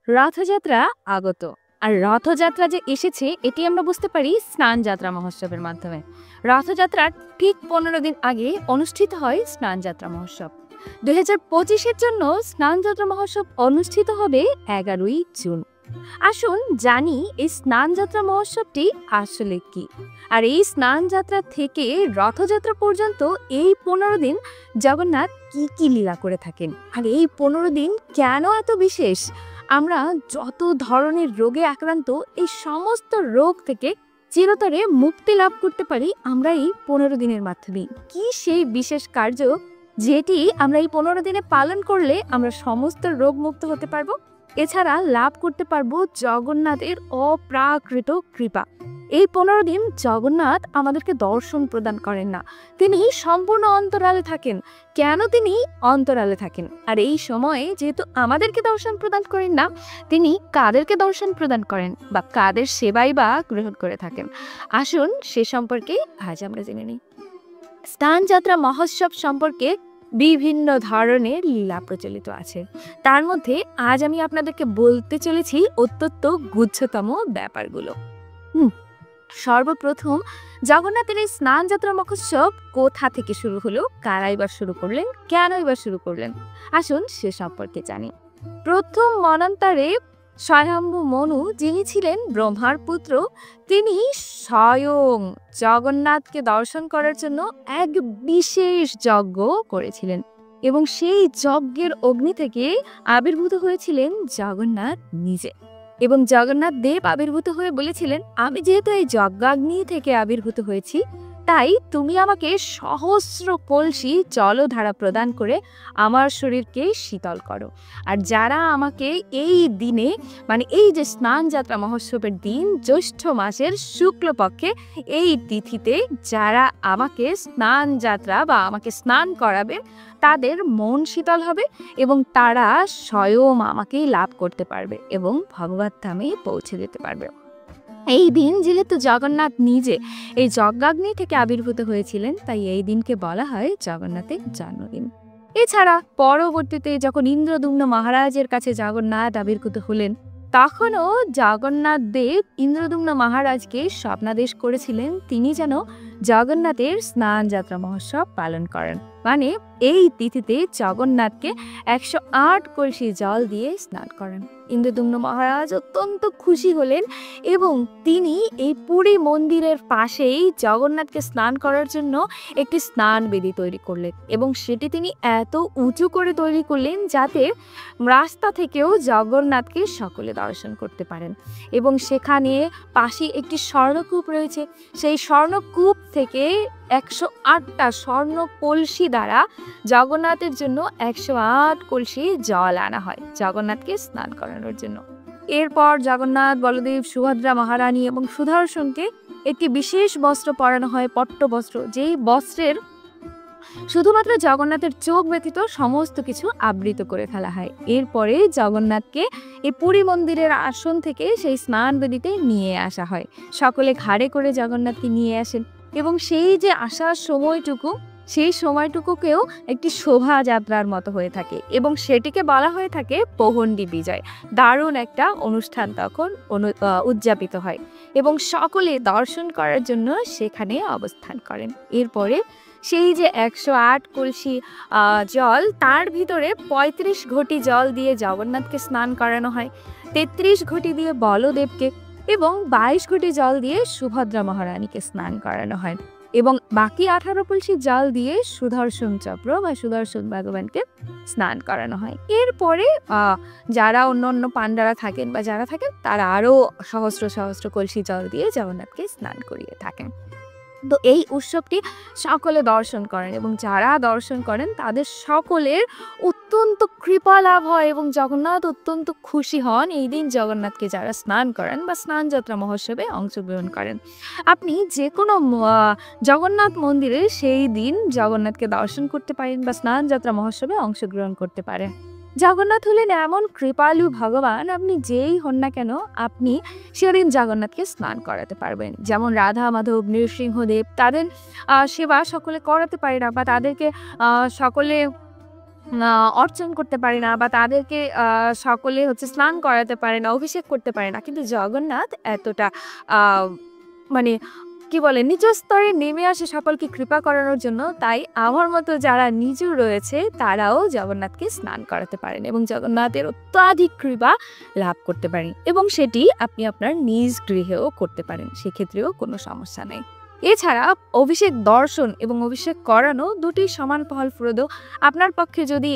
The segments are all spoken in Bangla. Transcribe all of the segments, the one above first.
রথযাত্রা আগত। আর রথযাত্রা যে এসেছে এটি আমরা বুঝতে পারি স্নানযাত্রা মহোৎসবের মাধ্যমে। রথযাত্রার ঠিক 15 দিন আগে অনুষ্ঠিত হয় স্নানযাত্রা মহোৎসব। 2025-এর জন্য স্নানযাত্রা মহোৎসব অনুষ্ঠিত হবে 11ই জুন। আসুন জানি এই স্নানযাত্রা মহোৎসবটি আসলে কি, আর এই স্নানযাত্রা থেকে রথযাত্রা পর্যন্ত এই 15 দিন জগন্নাথ কি কি লীলা করে থাকেন, আর এই 15 দিন কেন এত বিশেষ। আমরা যত ধরনের রোগে আক্রান্ত এই সমস্ত রোগ থেকে চিরতরে মুক্তি লাভ করতে পারি আমরা এই 15 দিনের মাধ্যমে। কি সেই বিশেষ কার্য যেটি আমরা এই 15 দিনে পালন করলে আমরা সমস্ত রোগ মুক্ত হতে পারবো, এছাড়া লাভ করতে পারবো জগন্নাথের অপ্রাকৃত কৃপা। এই 15 দিন জগন্নাথ আমাদেরকে দর্শন প্রদান করেন না, তিনি সম্পূর্ণ অন্তরালে থাকেন। কেন তিনি অন্তরালে থাকেন, আর এই সময়ে যেহেতু আমাদেরকে দর্শন প্রদান করেন না, তিনি কাদেরকে দর্শন প্রদান করেন বা কাদের সেবাই বা গ্রহণ করে থাকেন, আসুন সে সম্পর্কে আজ আমরা জেনে নিই। স্নানযাত্রা মহোৎসব সম্পর্কে বিভিন্ন ধরনের লীলা প্রচলিত আছে, তার মধ্যে আজ আমি আপনাদেরকে বলতে চলেছি অত্যন্ত গুচ্ছতম ব্যাপারগুলো। সর্বপ্রথম জগন্নাথের এই স্নানযাত্রা মহোৎসব কোথা থেকে শুরু হলো, কারা এবার শুরু করলেন, কেন এবার শুরু করলেন, আসুন সে সম্পর্কে জানি। প্রথম মন্বন্তরে স্বয়ম্ভু মনু, যিনি ছিলেন ব্রহ্মার পুত্র, তিনি স্বয়ং জগন্নাথকে দর্শন করার জন্য এক বিশেষ যজ্ঞ করেছিলেন এবং সেই যজ্ঞের অগ্নি থেকে আবির্ভূত হয়েছিলেন জগন্নাথ নিজে। এবং জগন্নাথ দেব আবির্ভূত হয়ে বলেছিলেন, আমি যেহেতু এই যজ্ঞাগ্নি থেকে আবির্ভূত হয়েছি, তাই তুমি আমাকে সহস্র কলসি জলধারা প্রদান করে আমার শরীরকে শীতল করো। আর যারা আমাকে এই দিনে, মানে এই যে স্নানযাত্রা মহোৎসবের দিন, জ্যৈষ্ঠ মাসের শুক্লপক্ষে এই তিথিতে যারা আমাকে স্নানযাত্রা বা আমাকে স্নান করাবে, তাদের মন শীতল হবে এবং তারা স্বয়ং আমাকেই লাভ করতে পারবে এবং ভগবত ধামে পৌঁছে যেতে পারবে। এই দিন যেহেতু জগন্নাথ নিজে এই যজ্ঞাগ্নি থেকে আবির্ভূত হয়েছিলেন, তাই এই দিনকে বলা হয় জগন্নাথের জন্মদিন। এছাড়া পরবর্তীতে যখন ইন্দ্রদুম্ন মহারাজের কাছে জগন্নাথ আবির্ভূত হলেন, তখনও জগন্নাথ দেব ইন্দ্রদুম্ন মহারাজকে স্বপ্নাদেশ করেছিলেন তিনি যেন জগন্নাথের স্নানযাত্রা মহোৎসব পালন করেন, মানে এই তিথিতে জগন্নাথকে 108 কলসি জল দিয়ে স্নান করেন। ইন্দ্রদুম্ন মহারাজ অত্যন্ত খুশি হলেন এবং তিনি এই পুরী মন্দিরের পাশেই জগন্নাথকে স্নান করার জন্য একটি স্নান বেদি তৈরি করলেন এবং সেটি তিনি এত উঁচু করে তৈরি করলেন যাতে রাস্তা থেকেও জগন্নাথকে সকলে দর্শন করতে পারেন। এবং সেখানে পাশে একটি স্বর্ণকূপ রয়েছে, সেই স্বর্ণকূপ থেকে 108টা স্বর্ণ কলসি দ্বারা জগন্নাথের জন্য 108 কলসি জল আনা হয় জগন্নাথকে স্নান করানোর জন্য। এরপর জগন্নাথ, বলদেব, সুভদ্রা মহারানী এবং সুদর্শনকে একটি বিশেষ বস্ত্র পরানো হয়, পট্ট বস্ত্র, যেই বস্ত্রের শুধুমাত্র জগন্নাথের চোখ ব্যতীত সমস্ত কিছু আবৃত করে ফেলা হয়। এরপরে জগন্নাথকে এই পুরী মন্দিরের আসন থেকে সেই স্নান বেদিতে নিয়ে আসা হয়, সকলে ঘাড়ে করে জগন্নাথকে নিয়ে আসেন এবং সেই যে আসার সময়টুকু, সেই সময়টুকুকেও একটি শোভাযাত্রার মতো হয়ে থাকে এবং সেটিকে বলা হয়ে থাকে পহণ্ডি বিজয়। দারুণ একটা অনুষ্ঠান তখন উদযাপিত হয় এবং সকলে দর্শন করার জন্য সেখানে অবস্থান করেন। এরপরে সেই যে 108 কলসি জল, তার ভিতরে 35 ঘটি জল দিয়ে জগন্নাথকে স্নান করানো হয়, 33 ঘটি দিয়ে বলদেবকে এবং 22 ঘটি জল দিয়ে সুভদ্রা মহারানীকে স্নান করানো হয় এবং বাকি 18 কলসি জল দিয়ে সুদর্শন চক্র বা সুদর্শন ভগবানকে স্নান করানো হয়। এরপরে যারা অন্য অন্য পাণ্ডারা থাকেন বা যারা থাকেন তারা আরও সহস্র সহস্র কলসি জল দিয়ে জগন্নাথকে স্নান করিয়ে থাকেন। তো এই উৎসবটি সকলে দর্শন করেন এবং যারা দর্শন করেন তাদের সকলের অত্যন্ত কৃপা লাভ হয় এবং জগন্নাথ অত্যন্ত খুশি হন এই দিন জগন্নাথকে যারা স্নান করেন বা স্নানযাত্রা মহোৎসবে অংশগ্রহণ করেন। আপনি যে কোনো জগন্নাথ মন্দিরে সেই দিন জগন্নাথকে দর্শন করতে পারেন বা স্নানযাত্রা মহোৎসবে অংশগ্রহণ করতে পারেন। জগন্নাথ হলেন এমন কৃপালু ভগবান, আপনি যেই হন না কেন আপনি সেদিন জগন্নাথকে স্নান করাতে পারবেন। যেমন রাধা, মাধব, নৃসিংহদেব, তাদের সেবা সকলে করাতে পারে না বা তাদেরকে সকলে অর্চন করতে পারে না বা তাদেরকে সকলে হচ্ছে স্নান করাতে পারে না, অভিষেক করতে পারে না। কিন্তু জগন্নাথ এতটা আ মানে কি বলে নিজ স্তরে নেমে আসে সকলকে কৃপা করানোর জন্য। তাই আমার মতো যারা নিচু রয়েছে তারাও জগন্নাথকে স্নান করাতে পারেন এবং জগন্নাথের অত্যাধিক কৃপা লাভ করতে পারেন এবং সেটি আপনি আপনার নিজ গৃহেও করতে পারেন। সেক্ষেত্রেও কোনো সমস্যা নেই। এছাড়া অভিষেক দর্শন এবং অভিষেক করানো দুটি সমান ফলপ্রদ। আপনার পক্ষে যদি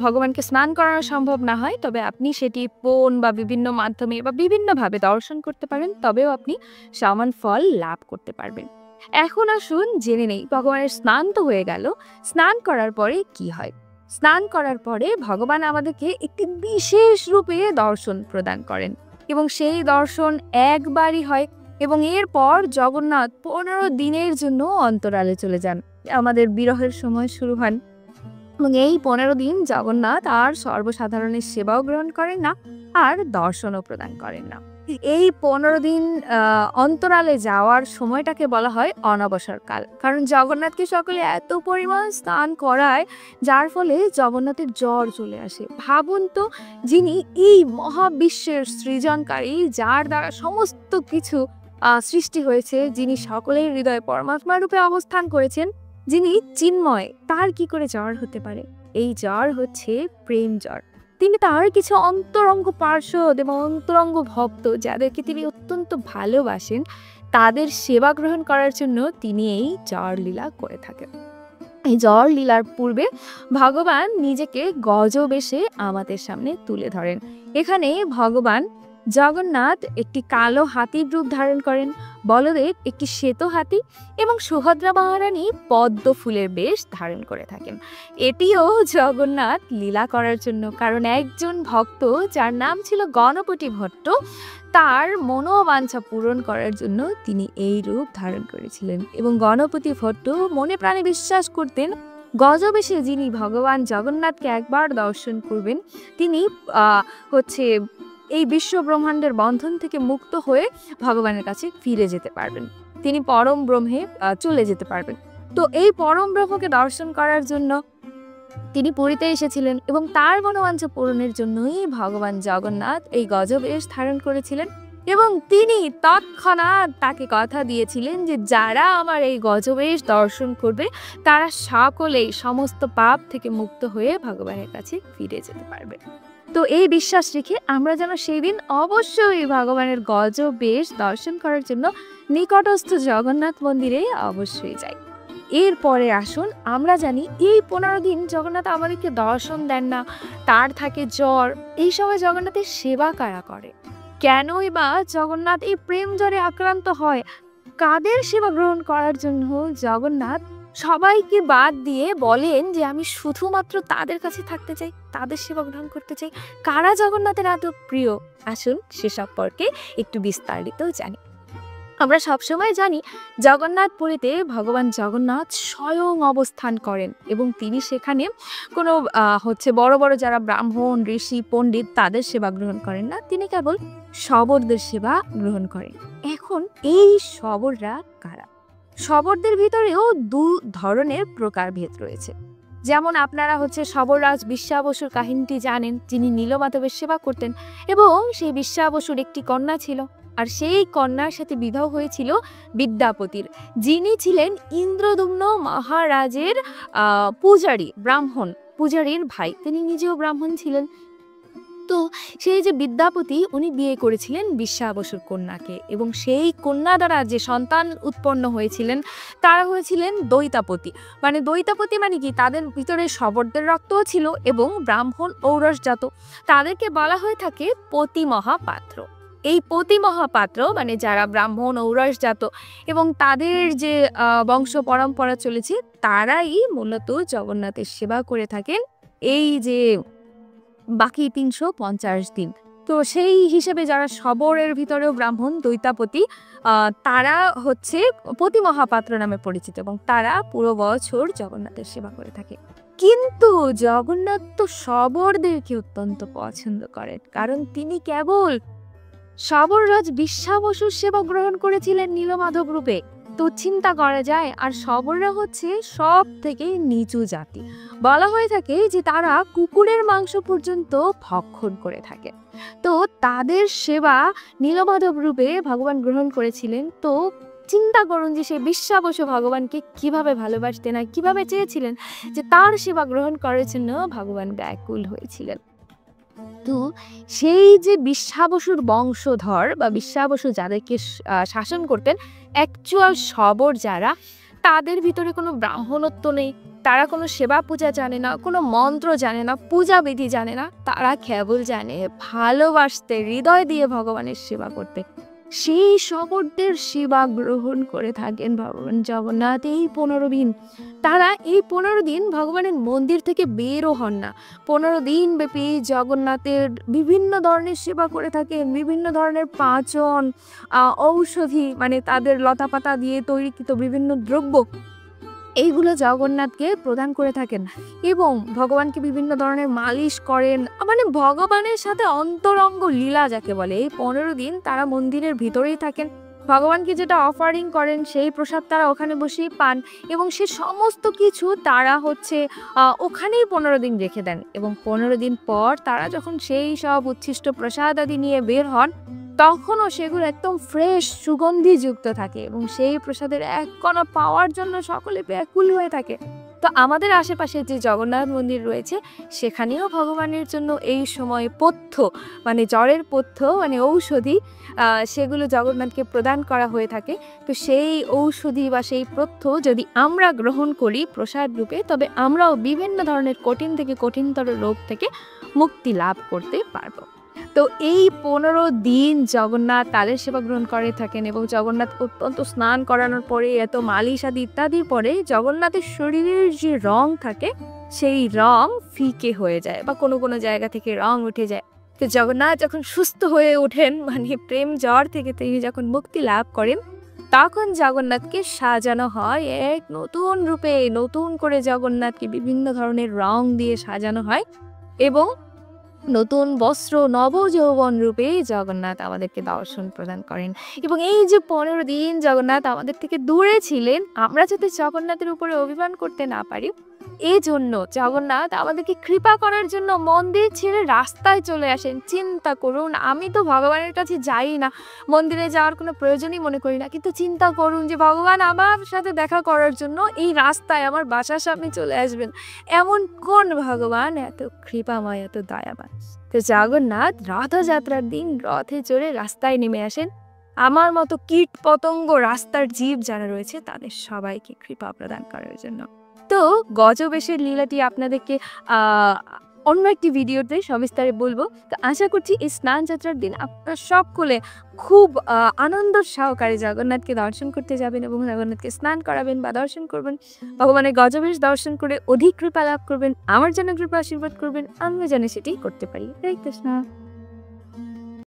ভগবানকে স্নান করানো সম্ভব না হয় তবে আপনি সেটি ফোন বা বিভিন্ন মাধ্যমে বা বিভিন্নভাবে দর্শন করতে পারেন, তবেও আপনি সমান ফল লাভ করতে পারবেন। এখন আসুন জেনে নেই ভগবানের স্নান তো হয়ে গেল, স্নান করার পরে কি হয়। স্নান করার পরে ভগবান আমাদেরকে একটি বিশেষ রূপে দর্শন প্রদান করেন এবং সেই দর্শন একবারই হয় এবং এরপর জগন্নাথ 15 দিনের জন্য অন্তরালে চলে যান। আমাদের বিরহের সময় শুরু হন এবং এই 15 দিন জগন্নাথ আর সর্বসাধারণের সেবাও গ্রহণ করেন না আর দর্শনও প্রদান করেন না। এই 15 দিন অন্তরালে যাওয়ার সময়টাকে বলা হয় অনবসর কাল। কারণ জগন্নাথকে সকলে এত পরিমাণ স্নান করায় যার ফলে জগন্নাথের জ্বর চলে আসে। ভাবুন তো, যিনি এই মহাবিশ্বের সৃজনকারী, যার দ্বারা সমস্ত কিছু সৃষ্টি হয়েছে, যিনি সকলের হৃদয়ে পরমাত্মা রূপে অবস্থান করেছেন, যিনি চিন্ময়, তার কি করে জ্বর হতে পারে? এই জ্বর হচ্ছে প্রেম জ্বর। তিনি তার কিছু অন্তরঙ্গ পার্ষদ এবং অন্তরঙ্গ ভক্ত যাদেরকে তিনি অত্যন্ত ভালোবাসেন তাদের সেবা গ্রহণ করার জন্য তিনি এই জ্বর লীলা করে থাকেন। এই জ্বর লীলার পূর্বে ভগবান নিজেকে গজবেশে আমাদের সামনে তুলে ধরেন। এখানে ভগবান জগন্নাথ একটি কালো হাতির রূপ ধারণ করেন, বলদেব একটি শ্বেত হাতি এবং সুভদ্রা মহারানী পদ্ম ফুলের বেশ ধারণ করে থাকেন। এটিও জগন্নাথ লীলা করার জন্য, কারণ একজন ভক্ত যার নাম ছিল গণপতি ভট্ট, তার মনোবাঞ্ছা পূরণ করার জন্য তিনি এই রূপ ধারণ করেছিলেন এবং গণপতি ভট্ট মনে প্রাণে বিশ্বাস করতেন গজবেশে যিনি ভগবান জগন্নাথকে একবার দর্শন করবেন তিনি হচ্ছে এই বিশ্ব ব্রহ্মাণ্ডের বন্ধন থেকে মুক্ত হয়ে ভগবানের কাছে ফিরে যেতে পারবেন, তিনি পরম ব্রহ্মে চলে যেতে পারবেন। তো এই পরম ব্রহ্মকে দর্শন করার জন্য তিনি পুরীতে এসেছিলেন এবং তার মনোবাঞ্ছা পূরণের জন্যই ভগবান জগন্নাথ এই গজবেশ ধারণ করেছিলেন এবং তিনি তৎক্ষণাৎ তাকে কথা দিয়েছিলেন যে যারা আমার এই গজবেশ দর্শন করবে তারা সকলেই সমস্ত পাপ থেকে মুক্ত হয়ে ভগবানের কাছে ফিরে যেতে পারবে। তো এই বিশ্বাস রেখে আমরা যেন সেই দিন অবশ্যই ভগবানের গজবেশ দর্শন করার জন্য নিকটস্থ জগন্নাথ মন্দিরে অবশ্যই যাই। এরপরে আসুন আমরা জানি এই 15 দিন জগন্নাথ আমাদেরকে দর্শন দেন না, তার থাকে জ্বর। এই সময় জগন্নাথের সেবা কারা করে? কেনই বা জগন্নাথ এই প্রেম জ্বরে আক্রান্ত হয়? কাদের সেবা গ্রহণ করার জন্য জগন্নাথ সবাইকে বাদ দিয়ে বলেন যে আমি শুধুমাত্র তাদের কাছে থাকতে চাই, তাদের সেবা গ্রহণ করতে চাই? কারা জগন্নাথের এত প্রিয়? আসুন সে সম্পর্কে একটু বিস্তারিত জানি। আমরা সবসময় জানি জগন্নাথ পুরীতে ভগবান জগন্নাথ স্বয়ং অবস্থান করেন এবং তিনি সেখানে কোনো হচ্ছে বড় বড় যারা ব্রাহ্মণ, ঋষি, পণ্ডিত তাদের সেবা গ্রহণ করেন না, তিনি কেবল শবরদের সেবা গ্রহণ করেন। এখন এই শবররা কারা? শবরদের ভিতরেও দু ধরনের প্রকারভেদ রয়েছে। যেমন আপনারা হচ্ছে শবররাজ বিশ্বা বসুর কাহিনীটি জানেন, যিনি নীলমাধবের সেবা করতেন এবং সেই বিশ্বা বসুর একটি কন্যা ছিল আর সেই কন্যার সাথে বিবাহ হয়েছিল বিদ্যাপতির, যিনি ছিলেন ইন্দ্রদুম্ন মহারাজের পূজারী, ব্রাহ্মণ পূজারীর ভাই, তিনি নিজেও ব্রাহ্মণ ছিলেন। তো সেই যে বিদ্যাপতি উনি বিয়ে করেছিলেন বিশ্বা বসুর কন্যাকে এবং সেই কন্যা দ্বারা যে সন্তান উৎপন্ন হয়েছিলেন তারা হয়েছিলেন দৈতাপতি। মানে দৈতাপতি মানে কি, তাদের ভিতরে শবরদের রক্তও ছিল এবং ব্রাহ্মণ ঔরসজাত, তাদেরকে বলা হয়ে থাকে পতি মহাপাত্র। এই পতি মহাপাত্র মানে যারা ব্রাহ্মণ ঔরসজাত এবং তাদের যে বংশ পরম্পরা চলেছে তারাই মূলত জগন্নাথের সেবা করে থাকেন এই যে বাকি 350 দিন। তো সেই হিসেবে যারা শবরের ভিতরেও ব্রাহ্মণ দৈতাপতি, তারা হচ্ছে পতি মহাপাত্র নামে পরিচিত এবং তারা পুরো বছর জগন্নাথের সেবা করে থাকে। কিন্তু জগন্নাথ তো শবরদেরকে অত্যন্ত পছন্দ করেন, কারণ তিনি কেবল শবররাজ বিশ্বা বসুর সেবা গ্রহণ করেছিলেন নীলমাধব রূপে তো চিন্তা করা যায়, আর শবররা হচ্ছে সব থেকে নিচু জাতি। বলা হয়ে থাকে যে তারা কুকুরের মাংস পর্যন্ত ভক্ষণ করে থাকে। তো তাদের সেবা নীলমাধব রূপে ভগবান গ্রহণ করেছিলেন। তো চিন্তা করুন যে সেই বিশ্বাবসু ভগবানকে কিভাবে ভালোবাসতেন আর কিভাবে চেয়েছিলেন যে তার সেবা গ্রহণ করার জন্য ভগবান ব্যাকুল হয়েছিলেন। তো সেই যে বিশ্বাবসুর বংশধর বা বিশ্বাবসু যাদেরকে শাসন করতেন, অ্যাকচুয়াল শবর যারা, তাদের ভিতরে কোনো ব্রাহ্মণত্ব নেই, তারা কোনো সেবা পূজা জানে না, কোনো মন্ত্র জানে না, পূজা বিধি জানে না, তারা কেবল জানে ভালোবাসতে, হৃদয় দিয়ে ভগবানের সেবা করতে। সেই শবরদের সেবা গ্রহণ করে থাকেন ভগবান জগন্নাথ এই 15 দিন। তারা এই 15 দিন ভগবানের মন্দির থেকে বেরও হন না। 15 দিন ব্যাপী জগন্নাথের বিভিন্ন ধরনের সেবা করে থাকেন, বিভিন্ন ধরনের পাচন, ঔষধি, মানে তাদের লতাপাতা দিয়ে তৈরিকৃত বিভিন্ন দ্রব্য, এইগুলো জগন্নাথকে প্রদান করে থাকেন এবং ভগবানকে বিভিন্ন ধরনের মালিশ করেন। মানে ভগবানের সাথে অন্তরঙ্গ লীলা যাকে বলে, এই 15 দিন তারা মন্দিরের ভিতরেই থাকেন। ভগবানকে যেটা অফারিং করেন সেই প্রসাদ তারা ওখানে বসেই পান এবং সে সমস্ত কিছু তারা হচ্ছে ওখানেই 15 দিন রেখে দেন। এবং 15 দিন পর তারা যখন সেই সব উচ্ছিষ্ট প্রসাদ আদি নিয়ে বের হন, তখনও সেগুলো একদম ফ্রেশ সুগন্ধিযুক্ত থাকে এবং সেই প্রসাদের এক কণা পাওয়ার জন্য সকলে ব্যাকুল হয়ে থাকে। তো আমাদের আশেপাশে যে জগন্নাথ মন্দির রয়েছে, সেখানেও ভগবানের জন্য এই সময় পথ্য, মানে জ্বরের পথ্য, মানে ঔষধি, সেগুলো জগন্নাথকে প্রদান করা হয়ে থাকে। তো সেই ঔষধি বা সেই পথ্য যদি আমরা গ্রহণ করি প্রসাদ রূপে, তবে আমরাও বিভিন্ন ধরনের কঠিন থেকে কঠিনতর রোগ থেকে মুক্তি লাভ করতে পারবো। তো এই 15 দিন জগন্নাথ তাদের সেবা গ্রহণ করে থাকেন এবং জগন্নাথ অত্যন্ত স্নান করানোর পরে, এত মালিশ আদি ইত্যাদির পরে জগন্নাথের শরীরের যে রং থাকে সেই রং ফিকে হয়ে যায় বা কোনো কোনো জায়গা থেকে রং উঠে যায়। তো জগন্নাথ যখন সুস্থ হয়ে ওঠেন, মানে প্রেম জ্বর থেকে তিনি যখন মুক্তি লাভ করেন, তখন জগন্নাথকে সাজানো হয় এক নতুন রূপে। নতুন করে জগন্নাথকে বিভিন্ন ধরনের রং দিয়ে সাজানো হয় এবং নতুন বস্ত্র, নবযৌবন রূপে জগন্নাথ আমাদেরকে দর্শন প্রদান করেন। এবং এই যে 15 দিন জগন্নাথ আমাদের থেকে দূরে ছিলেন, আমরা যাতে জগন্নাথের উপরে অভিমান করতে না পারি, এই জন্য জগন্নাথ আমাদেরকে কৃপা করার জন্য মন্দির ছেড়ে রাস্তায় চলে আসেন। চিন্তা করুন, আমি তো ভগবানের কাছে যাই না, মন্দিরে যাওয়ার কোনো প্রয়োজনই মনে করি না, কিন্তু চিন্তা করুন যে ভগবান আমার সাথে দেখা করার জন্য এই রাস্তায় আমার বাসার সামনে চলে আসবেন। এমন কোন ভগবান এত কৃপাময়, এত দয়াবান? তো জগন্নাথ রথযাত্রার দিন রথে চড়ে রাস্তায় নেমে আসেন আমার মতো কীট পতঙ্গ রাস্তার জীব যারা রয়েছে তাদের সবাইকে কৃপা প্রদান করার জন্য। তো গজবেশের লীলাটি আপনাদেরকে অন্য একটি ভিডিওতে সবিস্তারে বলবো। তো আশা করছি এই স্নান যাত্রার দিন আপনারা সকলে খুব আনন্দ সহকারে জগন্নাথকে দর্শন করতে যাবেন এবং জগন্নাথকে স্নান করাবেন বা দর্শন করবেন। ভগবানের গজবেশ দর্শন করে অধিক কৃপা লাভ করবেন, আমার জন্য কৃপা আশীর্বাদ করবেন, আমিও যেন সেটি করতে পারি। হরে কৃষ্ণ।